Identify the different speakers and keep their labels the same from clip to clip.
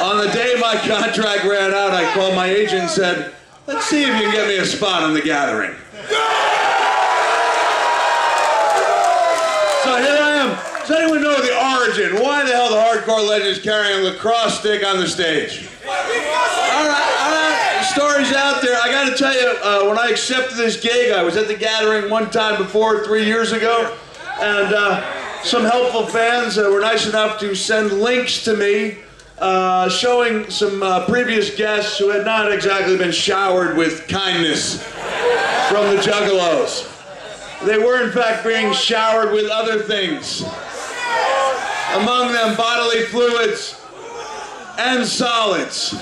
Speaker 1: On the day my contract ran out, I called my agent and said, let's see if you can get me a spot on The Gathering. So here I am. Does anyone know the origin? Why the hell the hardcore legend is carrying a lacrosse stick on the stage? All right, story's out there. I gotta tell you, when I accepted this gig, I was at The Gathering one time before, 3 years ago, and some helpful fans were nice enough to send links to me showing some previous guests who had not exactly been showered with kindness from the Juggalos. They were, in fact, being showered with other things. Among them, bodily fluids and solids.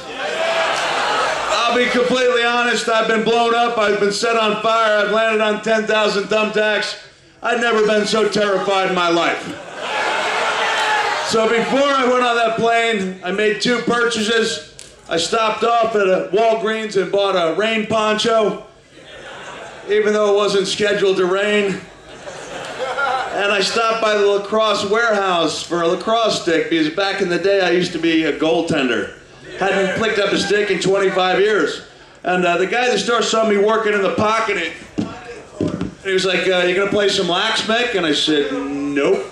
Speaker 1: I'll be completely honest, I've been blown up, I've been set on fire, I've landed on 10,000 thumbtacks. I've never been so terrified in my life. So before I went on that plane, I made 2 purchases. I stopped off at a Walgreens and bought a rain poncho, even though it wasn't scheduled to rain. And I stopped by the lacrosse warehouse for a lacrosse stick, because back in the day I used to be a goaltender. Hadn't picked up a stick in 25 years. And the guy at the store saw me working in the pocket, and he was like, you gonna play some lax, Mick? And I said, nope.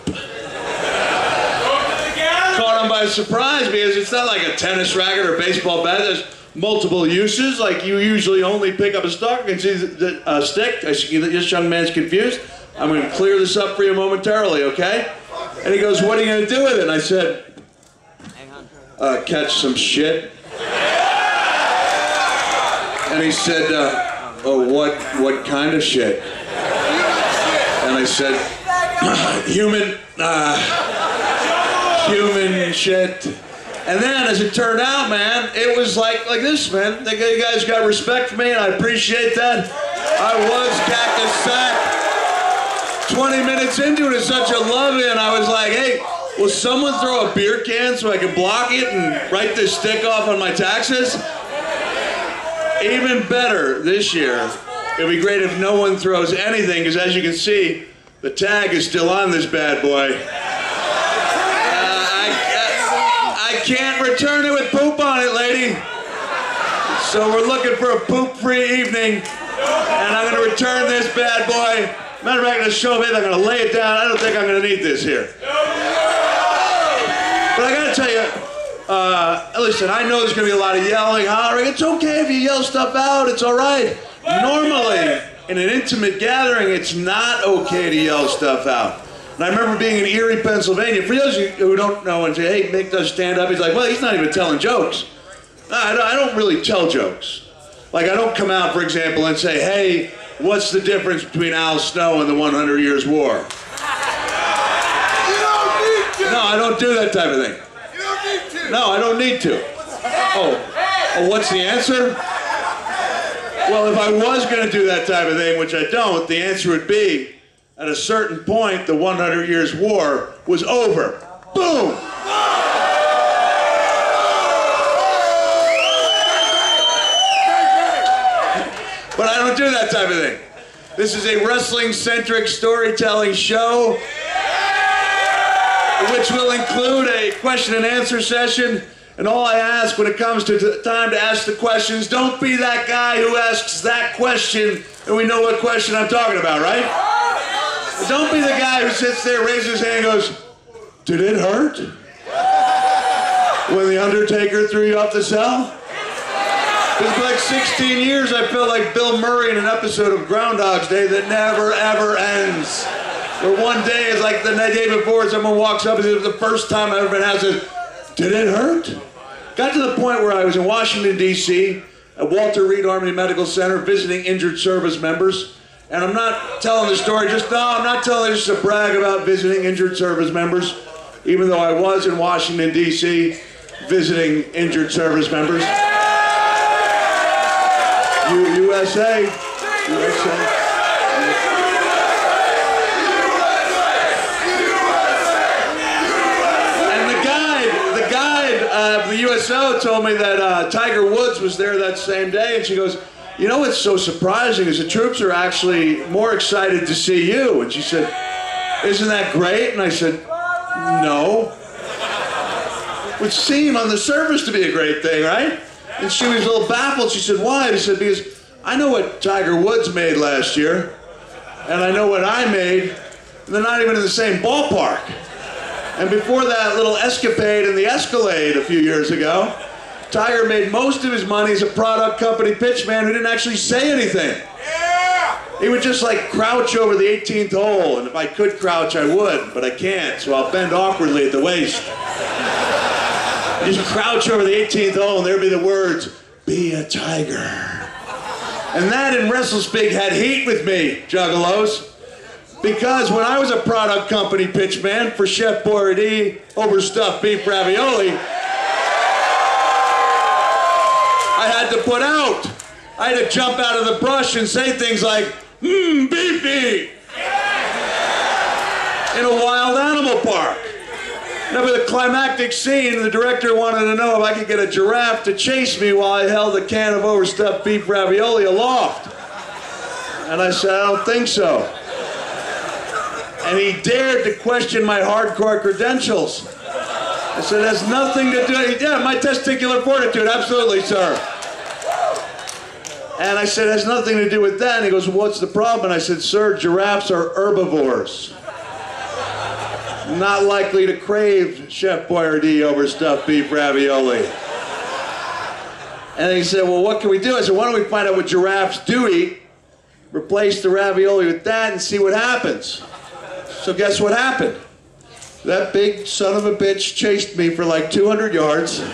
Speaker 1: Caught him by surprise, because it's not like a tennis racket or baseball bat. There's multiple uses. Like, you usually only pick up a stick and see the stick. I see this young man's confused. I'm going to clear this up for you momentarily, okay? And he goes, what are you going to do with it? And I said, catch some shit. And he said, oh, what kind of shit? And I said, human shit. And then, as it turned out, man, it was like this, man. You guys got respect for me, and I appreciate that. I was Cactus Sack. 20 minutes into it, it's such a lovely, and I was like, hey, will someone throw a beer can so I can block it and write this stick off on my taxes? Even better this year, it'd be great if no one throws anything, because as you can see, the tag is still on this bad boy. I can't return it with poop on it, lady. So we're looking for a poop-free evening, and I'm going to return this bad boy. Matter of fact, I'm going to show it, I'm going to lay it down. I don't think I'm going to need this here. But I got to tell you, listen, I know there's going to be a lot of yelling, hollering. It's okay if you yell stuff out. It's all right. Normally, in an intimate gathering, it's not okay to yell stuff out. And I remember being in Erie, Pennsylvania. For those of you who don't know and say, hey, Mick does stand up, he's like, well, he's not even telling jokes. No, I don't really tell jokes. Like, I don't come out, for example, and say, hey, what's the difference between Al Snow and the 100 Years' War?
Speaker 2: You don't need to.
Speaker 1: No, I don't do that type of thing.
Speaker 2: You don't need to.
Speaker 1: No, I don't need to. Oh, what's the answer? Well, if I was going to do that type of thing, which I don't, the answer would be, at a certain point, the 100 Years' War was over. Boom! But I don't do that type of thing. This is a wrestling-centric storytelling show, which will include a question and answer session. And all I ask when it comes to time to ask the questions, don't be that guy who asks that question, and we know what question I'm talking about, right? Don't be the guy who sits there, raises his hand, and goes, did it hurt? When the Undertaker threw you off the cell? It's like 16 years I felt like Bill Murray in an episode of Groundhog's Day that never, ever ends. Where one day is like the day before, someone walks up and says, the first time I've ever been asked, says, did it hurt? Got to the point where I was in Washington, D.C., at Walter Reed Army Medical Center, visiting injured service members. And I'm not telling the story I'm not telling it just to brag about visiting injured service members, even though I was in Washington, D.C., visiting injured service members. USA. And the guide of the USO told me that Tiger Woods was there that same day, and she goes, you know what's so surprising is the troops are actually more excited to see you. And she said, isn't that great? And I said, no. would seem on the surface to be a great thing, right? And she was a little baffled. She said, why? I said, because I know what Tiger Woods made last year, and I know what I made, and they're not even in the same ballpark. And before that little escapade in the Escalade a few years ago, Tiger made most of his money as a product company pitchman who didn't actually say anything. He would just like crouch over the 18th hole, and if I could crouch, I would, but I can't, so I'll bend awkwardly at the waist. Just crouch over the 18th hole, and there'd be the words, "Be a tiger." And that in WrestleSpeak had heat with me, Juggalos, because when I was a product company pitchman for Chef Boyardee overstuffed beef ravioli, I had to put out. I had to jump out of the brush and say things like, beefy, in a wild animal park. Now, for the climactic scene, the director wanted to know if I could get a giraffe to chase me while I held a can of overstuffed beef ravioli aloft. And I said, I don't think so. And he dared to question my hardcore credentials. I said, it has nothing to do, yeah, my testicular fortitude, absolutely, sir. And I said, it has nothing to do with that. And he goes, well, what's the problem? And I said, sir, giraffes are herbivores. Not likely to crave Chef Boyardee overstuffed beef ravioli. And he said, well, what can we do? I said, why don't we find out what giraffes do eat, replace the ravioli with that, and see what happens. So guess what happened? That big son of a bitch chased me for like 200 yards. And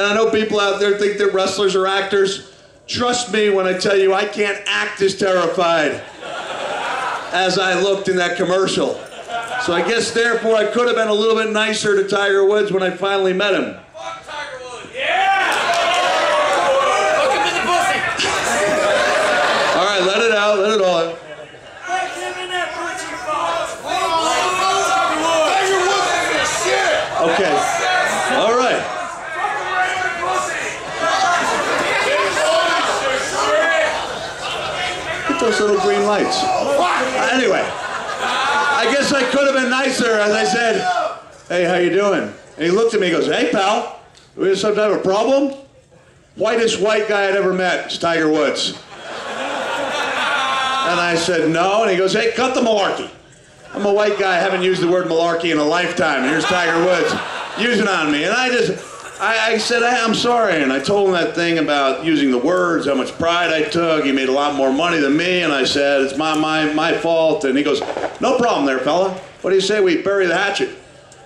Speaker 1: I know people out there think that wrestlers are actors. Trust me when I tell you I can't act as terrified as I looked in that commercial. So I guess therefore I could have been a little bit nicer to Tiger Woods when I finally met him.
Speaker 2: Fuck Tiger Woods! Yeah! Fuck him in the pussy!
Speaker 1: All right, let it out, let it all out.
Speaker 2: Fuck him in that pussy, Tiger Woods is shit!
Speaker 1: Okay, all right. Get those little green lights. Anyway. I guess I could have been nicer as I said, hey, how you doing? And he looked at me and goes, hey, pal, we have some type of problem? Whitest white guy I'd ever met is Tiger Woods. And I said, no. And he goes, hey, cut the malarkey. I'm a white guy, I haven't used the word malarkey in a lifetime. And here's Tiger Woods using it on me. And I said, I'm sorry. And I told him that thing about using the words, how much pride I took. He made a lot more money than me. And I said, it's my fault. And he goes, no problem there, fella. What do you say we bury the hatchet?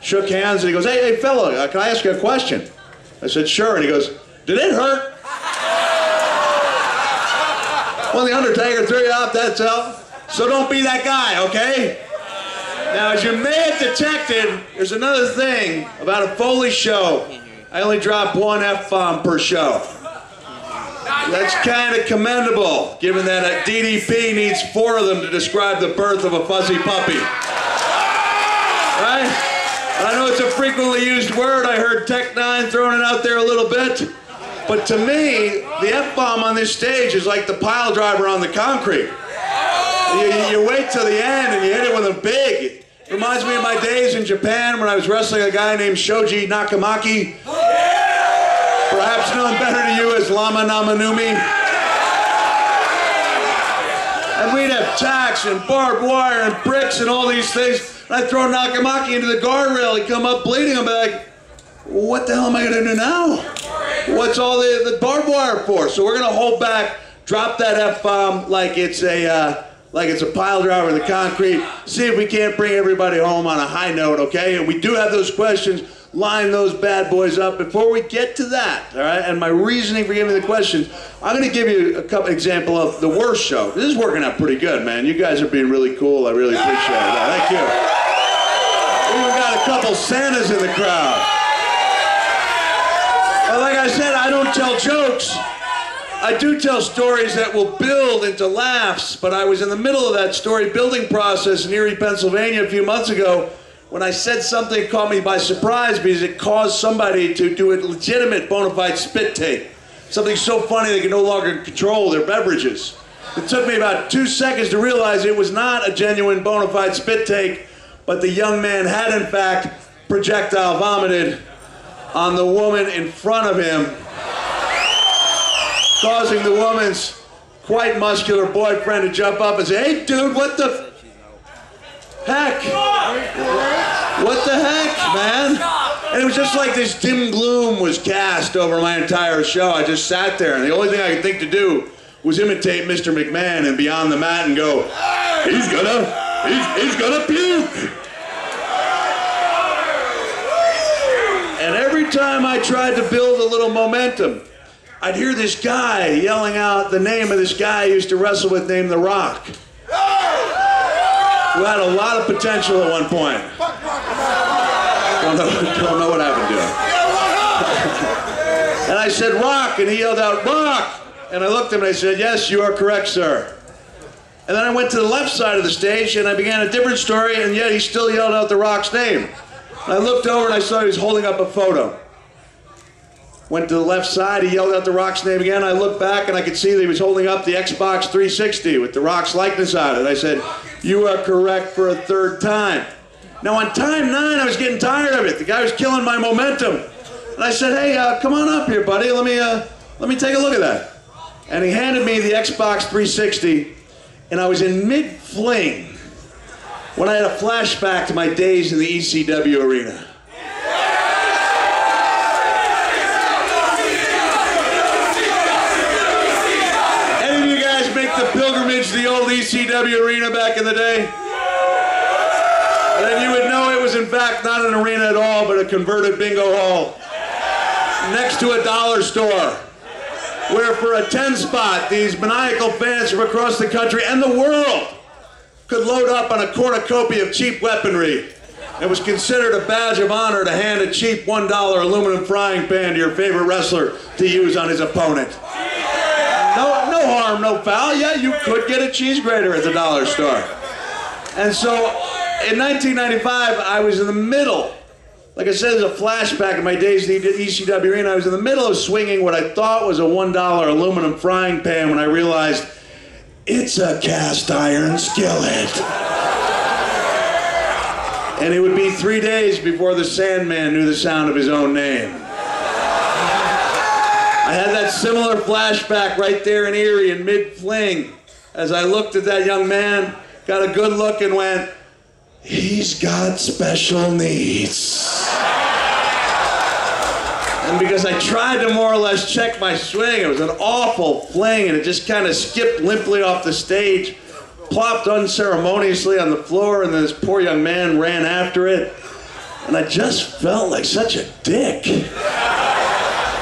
Speaker 1: Shook hands, and he goes, hey, fella, can I ask you a question? I said, sure. And he goes, did it hurt? Well, the Undertaker threw you out, that's all. So don't be that guy, okay? Now, as you may have detected, there's another thing about a Foley show. I only drop one F-bomb per show. That's kind of commendable, given that a DDP needs 4 of them to describe the birth of a fuzzy puppy. Right? I know it's a frequently used word. I heard Tech 9 throwing it out there a little bit. But to me, the F-bomb on this stage is like the pile driver on the concrete. You wait till the end and you hit it with a big. It reminds me of my days in Japan when I was wrestling a guy named Shoji Nakamaki. Perhaps known better to you as Lama Namanumi. And we'd have tacks and barbed wire and bricks and all these things. And I'd throw Nakamaki into the guardrail. He'd come up bleeding. I'd be like, what the hell am I going to do now? What's all the barbed wire for? So we're going to hold back, drop that F-bomb like it's a pile driver in the concrete. See if we can't bring everybody home on a high note, okay? And we do have those questions. Line those bad boys up. Before we get to that, all right, and my reasoning for giving the questions, I'm going to give you a couple example of the worst show. This is working out pretty good, man. You guys are being really cool. I really appreciate that. Thank you. We even got a couple Santas in the crowd. Well, like I said, I don't tell jokes. I do tell stories that will build into laughs, but I was in the middle of that story building process in Erie, Pennsylvania a few months ago when I said something that caught me by surprise because it caused somebody to do a legitimate bona fide spit take. Something so funny they can no longer control their beverages. It took me about 2 seconds to realize it was not a genuine bona fide spit take, but the young man had in fact projectile vomited on the woman in front of him, causing the woman's quite muscular boyfriend to jump up and say, "Hey dude, what the heck? What the heck, man?" And it was just like this dim gloom was cast over my entire show. I just sat there, and the only thing I could think to do was imitate Mr. McMahon and be on the mat and go, he's gonna puke. And every time I tried to build a little momentum, I'd hear this guy yelling out the name of this guy I used to wrestle with named The Rock, who had a lot of potential at one point. Don't know what happened to him. And I said, "Rock," and he yelled out, "Rock!" And I looked at him and I said, "Yes, you are correct, sir." And then I went to the left side of the stage and I began a different story, and yet he still yelled out The Rock's name. And I looked over and I saw he was holding up a photo. Went to the left side, he yelled out The Rock's name again. I looked back and I could see that he was holding up the Xbox 360 with The Rock's likeness on it. And I said, "You are correct for a third time." Now on time 9, I was getting tired of it. The guy was killing my momentum. And I said, "Hey, come on up here, buddy. Let me take a look at that." And he handed me the Xbox 360, and I was in mid-fling when I had a flashback to my days in the ECW arena. Any of you guys make the pilgrimage to the old ECW arena back in the day? Then you would know it was in fact not an arena at all, but a converted bingo hall next to a dollar store, where for a 10 spot, these maniacal fans from across the country and the world could load up on a cornucopia of cheap weaponry. It was considered a badge of honor to hand a cheap $1 aluminum frying pan to your favorite wrestler to use on his opponent. No harm, no foul. Yeah, you could get a cheese grater at the dollar store. And so in 1995, I was in the middle. Like I said, there's a flashback of my days in the ECW arena. I was in the middle of swinging what I thought was a $1 aluminum frying pan when I realized it's a cast iron skillet. And it would be 3 days before the Sandman knew the sound of his own name. I had that similar flashback right there in Erie in mid-fling as I looked at that young man, got a good look and went, "He's got special needs." And because I tried to more or less check my swing, it was an awful fling, and it just kind of skipped limply off the stage, plopped unceremoniously on the floor, and then this poor young man ran after it. And I just felt like such a dick.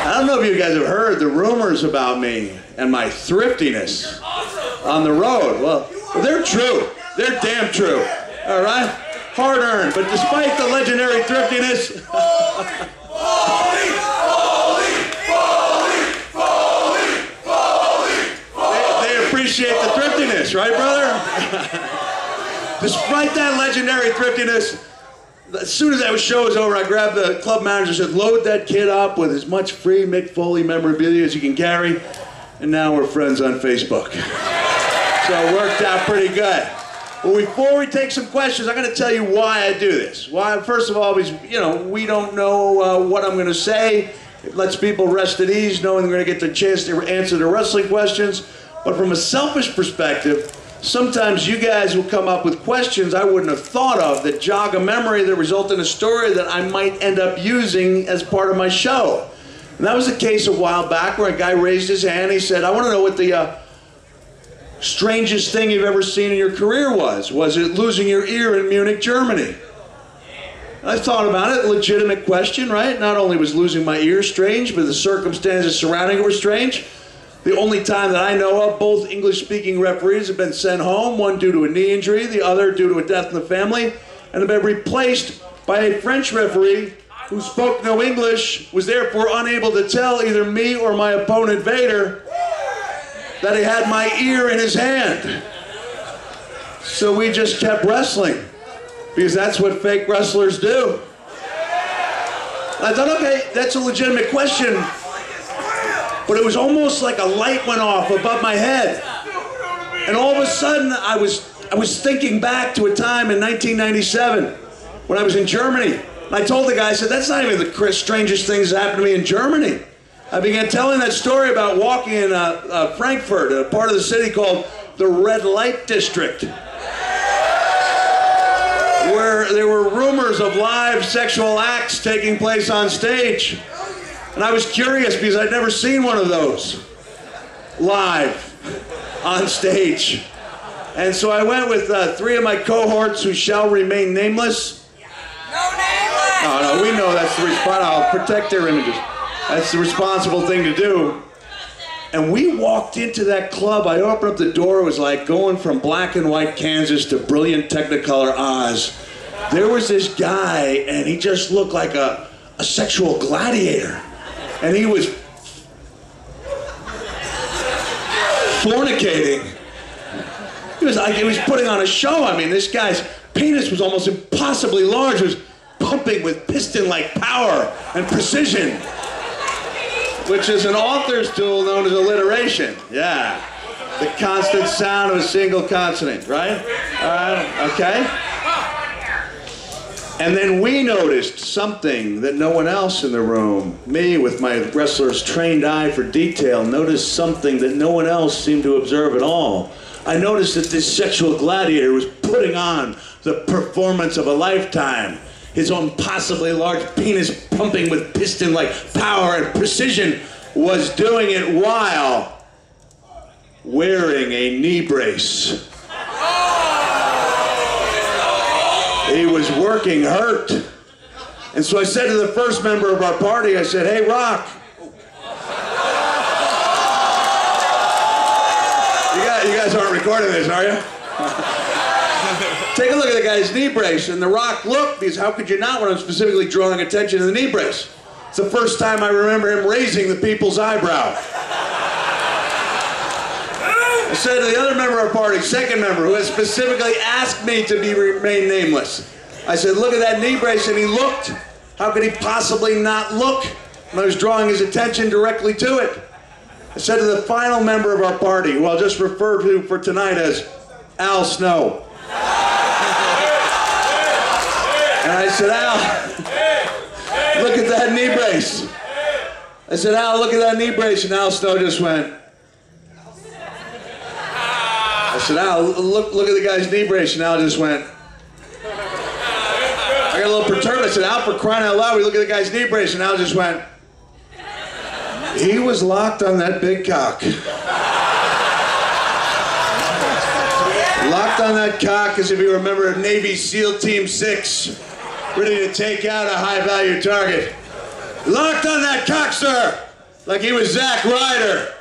Speaker 1: I don't know if you guys have heard the rumors about me and my thriftiness on the road. Well, they're true. They're damn true. All right? Hard-earned, but despite the legendary thriftiness... They appreciate the thriftiness, right, brother? Despite that legendary thriftiness, as soon as that show was over, I grabbed the club manager and said, "Load that kid up with as much free Mick Foley memorabilia as you can carry." And now we're friends on Facebook. So it worked out pretty good. Well, before we take some questions, I'm going to tell you why I do this. Why, first of all, is, we don't know what I'm going to say. It lets people rest at ease, knowing they're going to get the chance to answer their wrestling questions. But from a selfish perspective, sometimes you guys will come up with questions I wouldn't have thought of that jog a memory that result in a story that I might end up using as part of my show. And that was the case a while back where a guy raised his hand. He said, "I want to know what the strangest thing you've ever seen in your career was. Was it losing your ear in Munich, Germany?" I thought about it, legitimate question, right? Not only was losing my ear strange, but the circumstances surrounding it were strange. The only time that I know of, both English-speaking referees have been sent home, one due to a knee injury, the other due to a death in the family, and have been replaced by a French referee who spoke no English, was therefore unable to tell either me or my opponent Vader that he had my ear in his hand. So we just kept wrestling, because that's what fake wrestlers do. I thought, okay, that's a legitimate question, but it was almost like a light went off above my head. And all of a sudden, I was thinking back to a time in 1997 when I was in Germany, And I told the guy, I said, that's not even the strangest things that happened to me in Germany. I began telling that story about walking in Frankfurt, a part of the city called the Red Light District, where there were rumors of live sexual acts taking place on stage. And I was curious because I'd never seen one of those live on stage. And so I went with 3 of my cohorts who shall remain nameless.
Speaker 2: No nameless!
Speaker 1: No, we know that's the response. I'll protect their images. That's the responsible thing to do. And we walked into that club. I opened up the door. It was like going from black and white Kansas to brilliant Technicolor Oz. There was this guy, and he just looked like a sexual gladiator. And he was fornicating. He was putting on a show. I mean, this guy's penis was almost impossibly large. It was pumping with piston-like power and precision, which is an author's tool known as alliteration. Yeah. The constant sound of a single consonant, right? Okay. And then we noticed something that no one else in the room, me with my wrestler's trained eye for detail, noticed something that no one else seemed to observe at all. I noticed that this sexual gladiator was putting on the performance of a lifetime. His impossibly large penis pumping with piston-like power and precision was doing it while wearing a knee brace. He was working hurt. And so I said to the first member of our party, I said, hey, Rock. You guys aren't recording this, are you? Take a look at the guy's knee brace. And the Rock looked, because how could you not when I'm specifically drawing attention to the knee brace? It's the first time I remember him raising the people's eyebrow. I said to the other member of our party, second member, who had specifically asked me to remain nameless, I said, look at that knee brace, and he looked. How could he possibly not look when I was drawing his attention directly to it? I said to the final member of our party, who I'll just refer to for tonight as Al Snow. And I said, Al, look at that knee brace. I said, Al, look at that knee brace, and Al Snow just went. I said, Al, look at the guy's knee brace, and Al just went. I got a little perturbed. I said, Al, for crying out loud, we look at the guy's knee brace, and Al just went. He was locked on that big cock. Locked on that cock as if he remembered Navy SEAL Team 6, ready to take out a high-value target. Locked on that cock, sir, like he was Zack Ryder.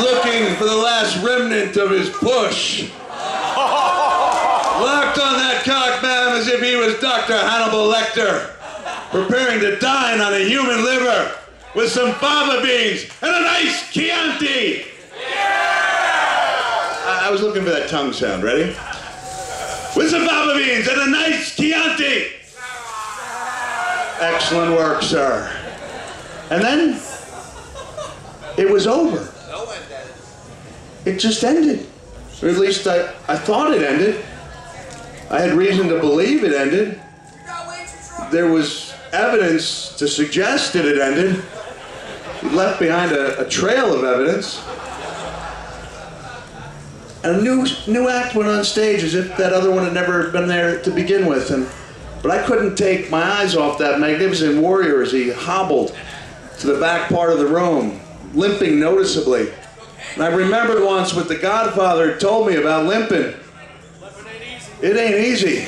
Speaker 1: Looking for the last remnant of his push. Locked on that cock, ma'am, as if he was Dr. Hannibal Lecter, preparing to dine on a human liver with some fava beans and a nice Chianti. I was looking for that tongue sound. Ready? With some fava beans and a nice Chianti. Excellent work, sir. And then it was over. It just ended. Or at least I thought it ended. I had reason to believe it ended. There was evidence to suggest that it ended. He left behind a trail of evidence. And a new act went on stage as if that other one had never been there to begin with. But I couldn't take my eyes off that magnificent warrior as he hobbled to the back part of the room, limping noticeably. And I remembered once what the Godfather told me about limping. It ain't easy.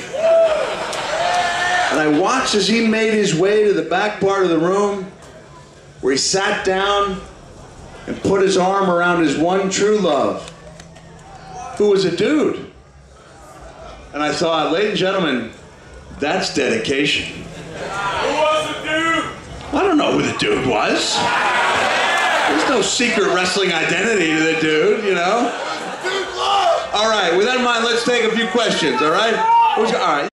Speaker 1: And I watched as he made his way to the back part of the room, where he sat down and put his arm around his one true love, who was a dude. And I thought, ladies and gentlemen, that's dedication.
Speaker 2: Who was the dude?
Speaker 1: I don't know who the dude was. There's no secret wrestling identity to the dude, you know? All right, with that in mind, let's take a few questions, all right? All right.